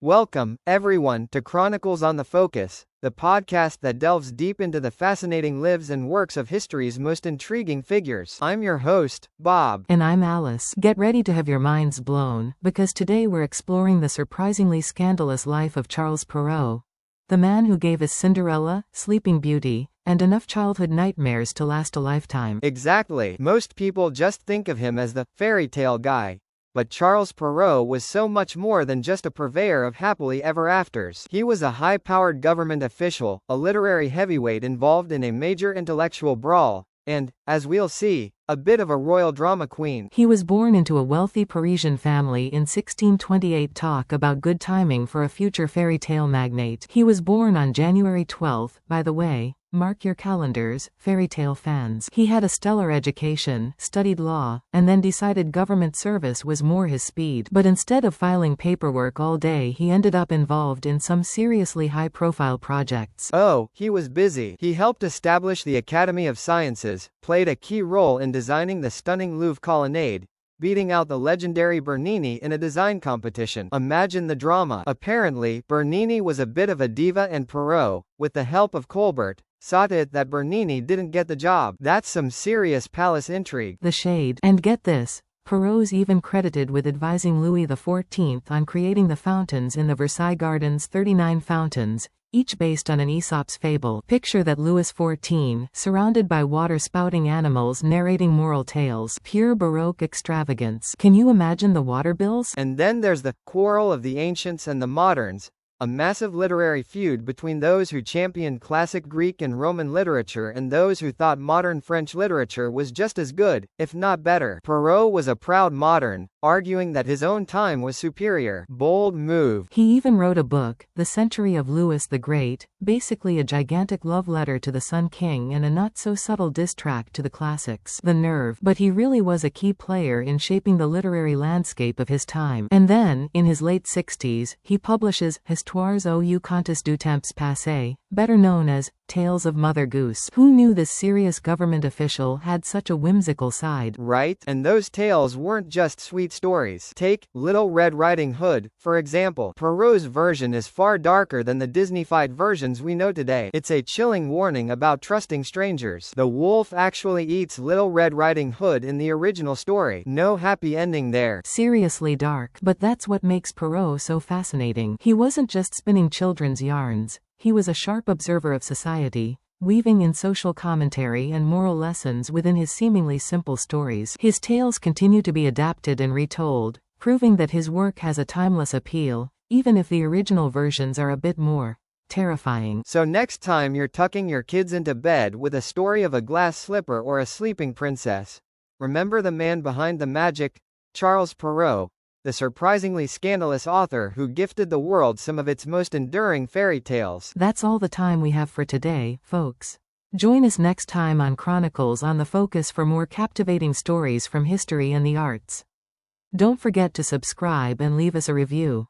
Welcome, everyone, to Chronicles on the Focus, the podcast that delves deep into the fascinating lives and works of history's most intriguing figures. I'm your host, Bob. And I'm Alice. Get ready to have your minds blown, because today we're exploring the surprisingly scandalous life of Charles Perrault, the man who gave us Cinderella, Sleeping Beauty, and enough childhood nightmares to last a lifetime. Exactly. Most people just think of him as the fairy tale guy. But Charles Perrault was so much more than just a purveyor of happily ever afters. He was a high-powered government official, a literary heavyweight involved in a major intellectual brawl, and, as we'll see, a bit of a royal drama queen. He was born into a wealthy Parisian family in 1628. Talk about good timing for a future fairy tale magnate. He was born on January 12, by the way. Mark your calendars, fairy tale fans. He had a stellar education, studied law, and then decided government service was more his speed. But instead of filing paperwork all day, he ended up involved in some seriously high-profile projects. Oh, he was busy. He helped establish the Academy of Sciences, played a key role in designing the stunning Louvre colonnade, beating out the legendary Bernini in a design competition. Imagine the drama. Apparently, Bernini was a bit of a diva and Perrault, with the help of Colbert, saw to it that Bernini didn't get the job. That's some serious palace intrigue. The shade. And get this, Perrault's even credited with advising Louis XIV on creating the fountains in the Versailles Gardens. 39 fountains, each based on an Aesop's fable. Picture that Louis XIV, surrounded by water-spouting animals narrating moral tales. Pure Baroque extravagance. Can you imagine the water bills? And then there's the Quarrel of the Ancients and the Moderns, a massive literary feud between those who championed classic Greek and Roman literature and those who thought modern French literature was just as good, if not better. Perrault was a proud modern, arguing that his own time was superior. Bold move. He even wrote a book, The Century of Louis the Great, basically a gigantic love letter to the Sun King and a not-so-subtle diss track to the classics. The nerve. But he really was a key player in shaping the literary landscape of his time. And then, in his late 60s, he publishes Histoires ou Contes du Temps Passé, better known as Tales of Mother Goose. Who knew this serious government official had such a whimsical side? Right? And those tales weren't just sweet stories. Take Little Red Riding Hood, for example. Perrault's version is far darker than the Disney-fied versions we know today. It's a chilling warning about trusting strangers. The wolf actually eats Little Red Riding Hood in the original story. No happy ending there. Seriously dark. But that's what makes Perrault so fascinating. He wasn't just spinning children's yarns. He was a sharp observer of society, weaving in social commentary and moral lessons within his seemingly simple stories. His tales continue to be adapted and retold, proving that his work has a timeless appeal, even if the original versions are a bit more terrifying. So next time you're tucking your kids into bed with a story of a glass slipper or a sleeping princess, remember the man behind the magic, Charles Perrault, the surprisingly scandalous author who gifted the world some of its most enduring fairy tales. That's all the time we have for today, folks. Join us next time on Chronicles on the Focus for more captivating stories from history and the arts. Don't forget to subscribe and leave us a review.